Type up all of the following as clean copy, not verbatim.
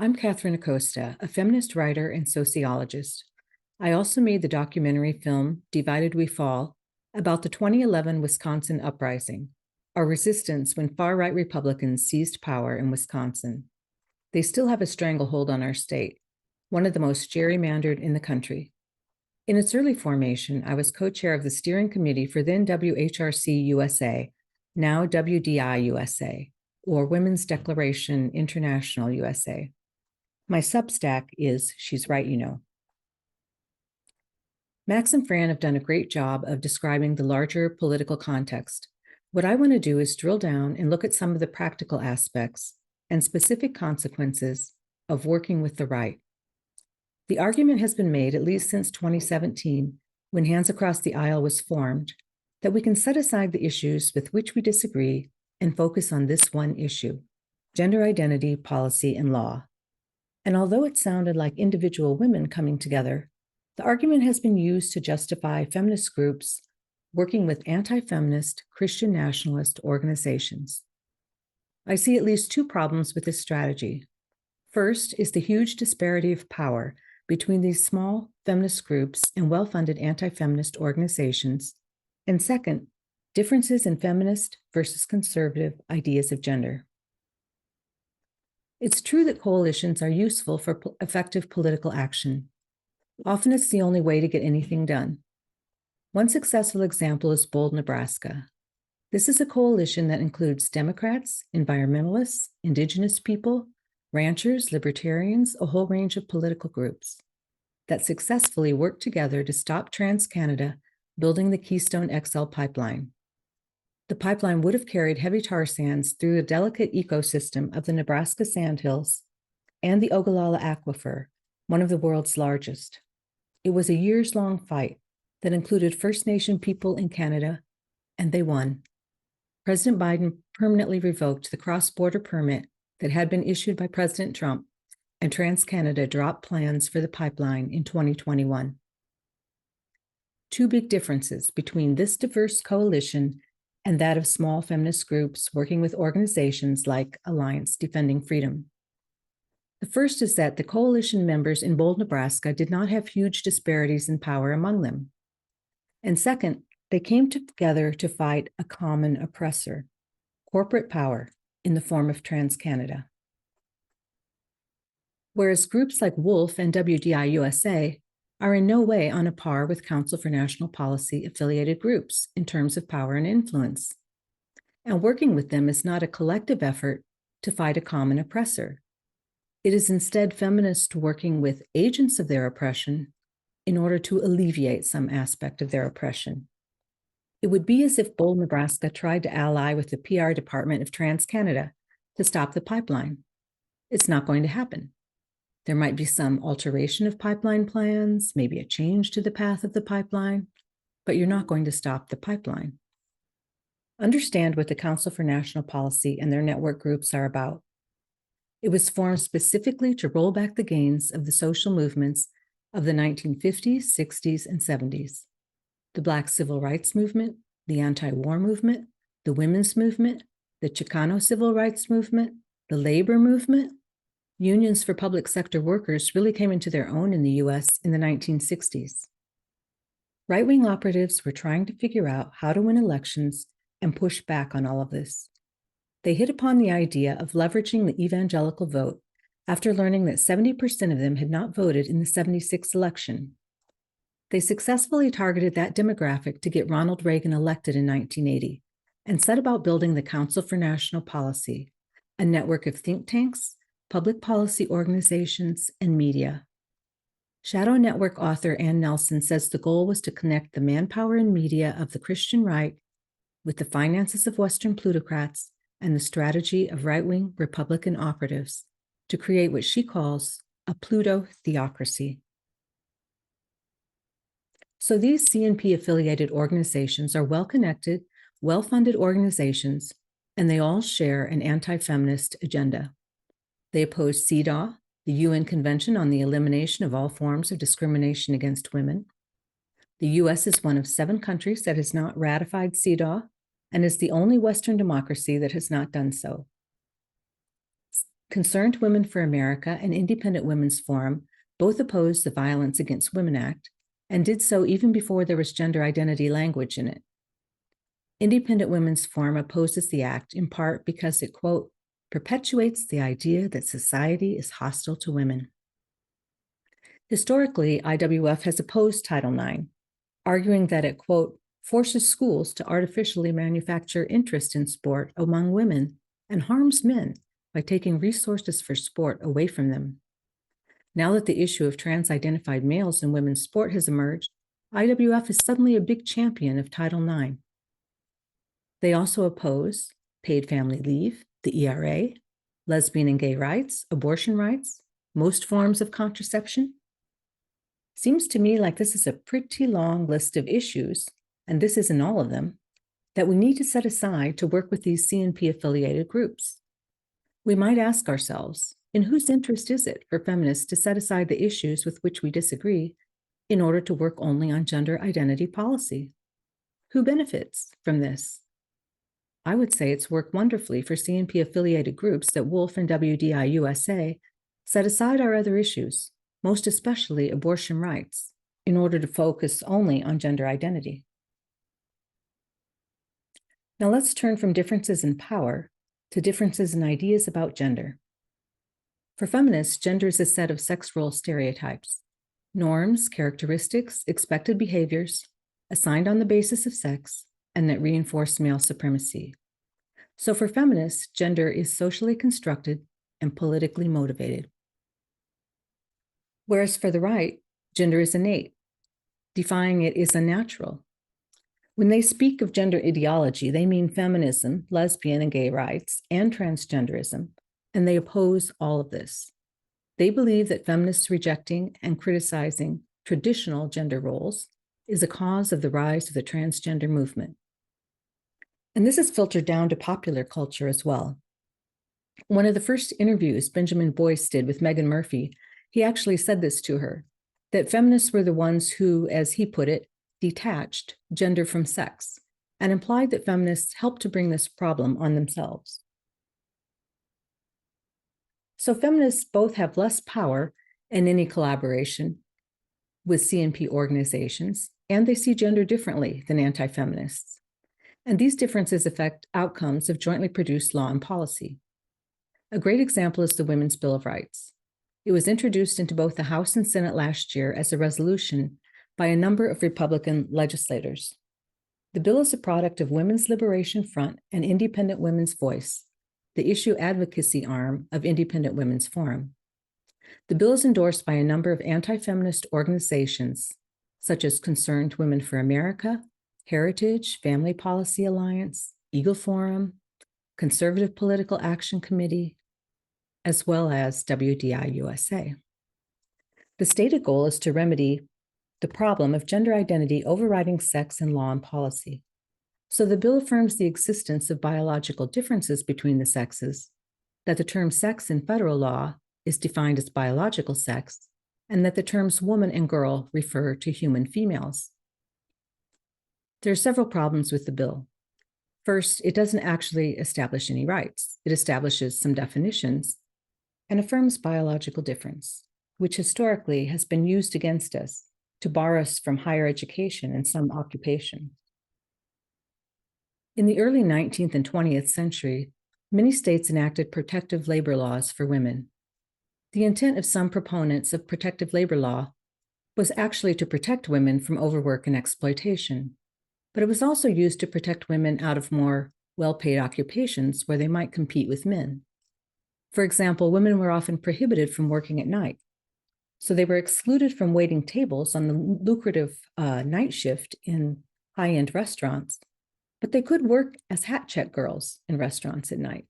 I'm Katherine Acosta, a feminist writer and sociologist. I also made the documentary film Divided We Fall about the 2011 Wisconsin uprising, a resistance when far-right Republicans seized power in Wisconsin. They still have a stranglehold on our state, one of the most gerrymandered in the country. In its early formation, I was co-chair of the steering committee for then WHRC USA, now WDI USA, or Women's Declaration International USA. My Substack is She's Right, You Know. Max and Fran have done a great job of describing the larger political context. What I want to do is drill down and look at some of the practical aspects and specific consequences of working with the right. The argument has been made, at least since 2017, when Hands Across the Aisle was formed, that we can set aside the issues with which we disagree and focus on this one issue: gender identity, policy, and law. And although it sounded like individual women coming together, the argument has been used to justify feminist groups working with anti-feminist Christian nationalist organizations. I see at least two problems with this strategy. First is the huge disparity of power between these small feminist groups and well-funded anti-feminist organizations. And second, differences in feminist versus conservative ideas of gender. It's true that coalitions are useful for effective political action. Often it's the only way to get anything done. One successful example is Bold, Nebraska. This is a coalition that includes Democrats, environmentalists, Indigenous people, ranchers, libertarians, a whole range of political groups that successfully worked together to stop TransCanada building the Keystone XL pipeline. The pipeline would have carried heavy tar sands through the delicate ecosystem of the Nebraska sandhills and the Ogallala Aquifer, one of the world's largest. It was a years-long fight that included First Nation people in Canada, and they won. President Biden permanently revoked the cross-border permit that had been issued by President Trump, and TransCanada dropped plans for the pipeline in 2021. Two big differences between this diverse coalition and that of small feminist groups working with organizations like Alliance Defending Freedom. The first is that the coalition members in Bold, Nebraska did not have huge disparities in power among them. And second, they came together to fight a common oppressor, corporate power, in the form of TransCanada. Whereas groups like Wolf and WDI USA are in no way on a par with Council for National Policy affiliated groups in terms of power and influence. And working with them is not a collective effort to fight a common oppressor. It is instead feminists working with agents of their oppression in order to alleviate some aspect of their oppression. It would be as if Bold, Nebraska tried to ally with the PR department of TransCanada to stop the pipeline. It's not going to happen. There might be some alteration of pipeline plans, maybe a change to the path of the pipeline, but you're not going to stop the pipeline. Understand what the Council for National Policy and their network groups are about. It was formed specifically to roll back the gains of the social movements of the 1950s, 60s, and 70s. The Black Civil Rights Movement, the anti-war movement, the women's movement, the Chicano Civil Rights Movement, the labor movement. Unions for public sector workers really came into their own in the US in the 1960s. Right-wing operatives were trying to figure out how to win elections and push back on all of this. They hit upon the idea of leveraging the evangelical vote after learning that 70% of them had not voted in the '76 election. They successfully targeted that demographic to get Ronald Reagan elected in 1980 and set about building the Council for National Policy, a network of think tanks, public policy organizations, and media. Shadow Network author Ann Nelson says the goal was to connect the manpower and media of the Christian right with the finances of Western plutocrats and the strategy of right-wing Republican operatives to create what she calls a Pluto theocracy. So these CNP-affiliated organizations are well-connected, well-funded organizations, and they all share an anti-feminist agenda. They oppose CEDAW, the UN Convention on the Elimination of All Forms of Discrimination Against Women. The US is one of 7 countries that has not ratified CEDAW and is the only Western democracy that has not done so. Concerned Women for America and Independent Women's Forum both opposed the Violence Against Women Act and did so even before there was gender identity language in it. Independent Women's Forum opposes the act in part because it, quote, perpetuates the idea that society is hostile to women. Historically, IWF has opposed Title IX, arguing that it, quote, forces schools to artificially manufacture interest in sport among women and harms men by taking resources for sport away from them. Now that the issue of trans-identified males in women's sport has emerged, IWF is suddenly a big champion of Title IX. They also oppose paid family leave, the ERA, lesbian and gay rights, abortion rights, most forms of contraception. Seems to me like this is a pretty long list of issues, and this isn't all of them, that we need to set aside to work with these CNP-affiliated groups. We might ask ourselves, in whose interest is it for feminists to set aside the issues with which we disagree in order to work only on gender identity policy? Who benefits from this? I would say it's worked wonderfully for CNP-affiliated groups that Wolf and WDI USA set aside our other issues, most especially abortion rights, in order to focus only on gender identity. Now let's turn from differences in power to differences in ideas about gender. For feminists, gender is a set of sex role stereotypes, norms, characteristics, expected behaviors, assigned on the basis of sex, and that reinforce male supremacy. So for feminists, gender is socially constructed and politically motivated. Whereas for the right, gender is innate. Defying it is unnatural. When they speak of gender ideology, they mean feminism, lesbian and gay rights, and transgenderism, and they oppose all of this. They believe that feminists rejecting and criticizing traditional gender roles is a cause of the rise of the transgender movement. And this is filtered down to popular culture as well. One of the first interviews Benjamin Boyce did with Meghan Murphy, he actually said this to her, that feminists were the ones who, as he put it, detached gender from sex, and implied that feminists helped to bring this problem on themselves. So feminists both have less power in any collaboration with CNP organizations, and they see gender differently than anti-feminists. And these differences affect outcomes of jointly produced law and policy. A great example is the Women's Bill of Rights. It was introduced into both the House and Senate last year as a resolution by a number of Republican legislators. The bill is a product of Women's Liberation Front and Independent Women's Voice, the issue advocacy arm of Independent Women's Forum. The bill is endorsed by a number of anti-feminist organizations, such as Concerned Women for America, Heritage, Family Policy Alliance, Eagle Forum, Conservative Political Action Committee, as well as WDI USA. The stated goal is to remedy the problem of gender identity overriding sex in law and policy. So the bill affirms the existence of biological differences between the sexes, that the term sex in federal law is defined as biological sex, and that the terms woman and girl refer to human females. There are several problems with the bill. First, it doesn't actually establish any rights. It establishes some definitions and affirms biological difference, which historically has been used against us to bar us from higher education in some occupation. In the early 19th and 20th century, many states enacted protective labor laws for women. The intent of some proponents of protective labor law was actually to protect women from overwork and exploitation, but it was also used to protect women out of more well-paid occupations where they might compete with men. For example, women were often prohibited from working at night, so they were excluded from waiting tables on the lucrative night shift in high-end restaurants, but they could work as hat check girls in restaurants at night.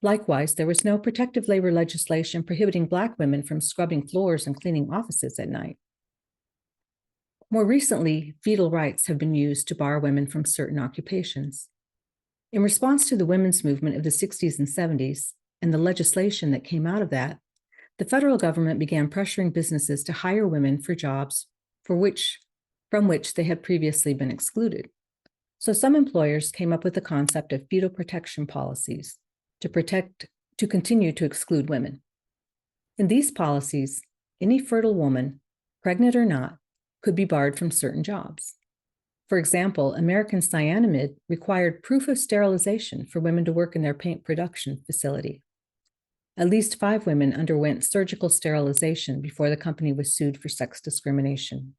Likewise, there was no protective labor legislation prohibiting Black women from scrubbing floors and cleaning offices at night. More recently, fetal rights have been used to bar women from certain occupations. In response to the women's movement of the 60s and 70s and the legislation that came out of that, the federal government began pressuring businesses to hire women for jobs from which they had previously been excluded. So some employers came up with the concept of fetal protection policies to to continue to exclude women. In these policies, any fertile woman, pregnant or not, could be barred from certain jobs. For example, American Cyanamid required proof of sterilization for women to work in their paint production facility. At least 5 women underwent surgical sterilization before the company was sued for sex discrimination.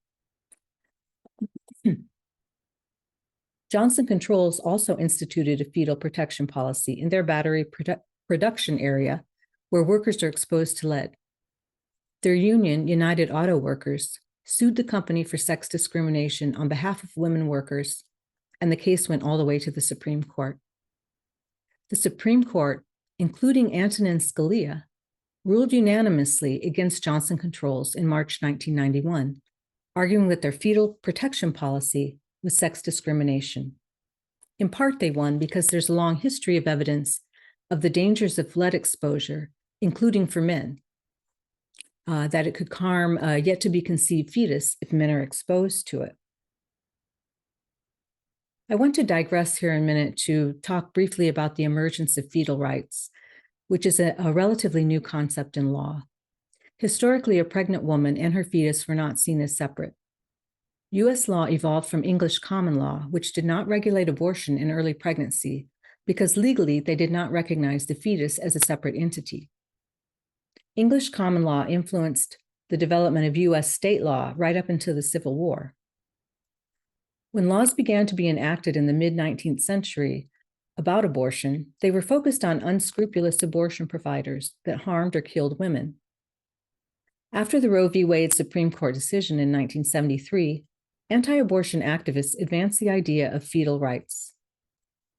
Johnson Controls also instituted a fetal protection policy in their battery production area where workers are exposed to lead. Their union, United Auto Workers, sued the company for sex discrimination on behalf of women workers, and the case went all the way to the Supreme Court. The Supreme Court, including Antonin Scalia, ruled unanimously against Johnson Controls in March 1991, arguing that their fetal protection policy was sex discrimination. In part, they won because there's a long history of evidence of the dangers of lead exposure, including for men, that it could harm a yet-to-be-conceived fetus if men are exposed to it. I want to digress here a minute to talk briefly about the emergence of fetal rights, which is a relatively new concept in law. Historically, a pregnant woman and her fetus were not seen as separate. U.S. law evolved from English common law, which did not regulate abortion in early pregnancy because legally they did not recognize the fetus as a separate entity. English common law influenced the development of U.S. state law right up until the Civil War. When laws began to be enacted in the mid-19th century about abortion, they were focused on unscrupulous abortion providers that harmed or killed women. After the Roe v. Wade Supreme Court decision in 1973, anti-abortion activists advanced the idea of fetal rights.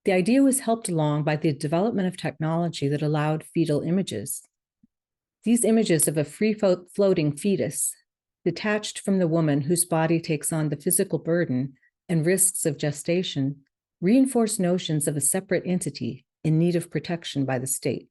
The idea was helped along by the development of technology that allowed fetal images. These images of a free-floating fetus, detached from the woman whose body takes on the physical burden and risks of gestation, reinforce notions of a separate entity in need of protection by the state.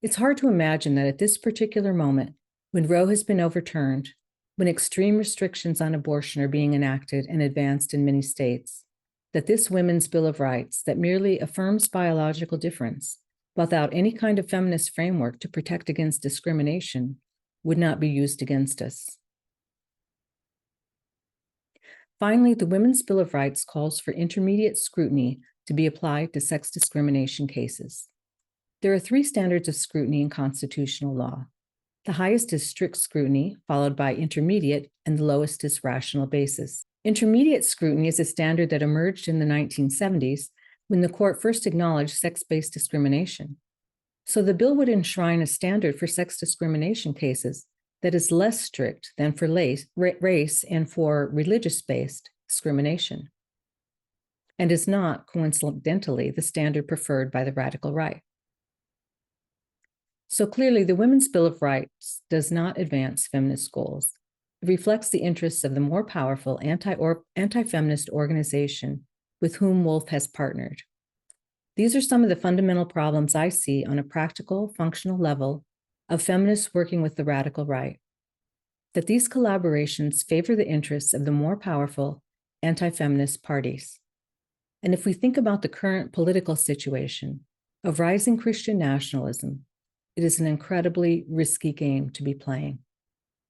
It's hard to imagine that at this particular moment, when Roe has been overturned, when extreme restrictions on abortion are being enacted and advanced in many states, that this Women's Bill of Rights that merely affirms biological difference without any kind of feminist framework to protect against discrimination would not be used against us. Finally, the Women's Bill of Rights calls for intermediate scrutiny to be applied to sex discrimination cases. There are 3 standards of scrutiny in constitutional law. The highest is strict scrutiny, followed by intermediate, and the lowest is rational basis. Intermediate scrutiny is a standard that emerged in the 1970s when the court first acknowledged sex-based discrimination. So the bill would enshrine a standard for sex discrimination cases that is less strict than for race and for religious-based discrimination, and is not, coincidentally, the standard preferred by the radical right. So clearly, the Women's Bill of Rights does not advance feminist goals. It reflects the interests of the more powerful anti-feminist organization with whom Wolf has partnered. These are some of the fundamental problems I see on a practical, functional level of feminists working with the radical right, that these collaborations favor the interests of the more powerful anti-feminist parties. And if we think about the current political situation of rising Christian nationalism, it is an incredibly risky game to be playing.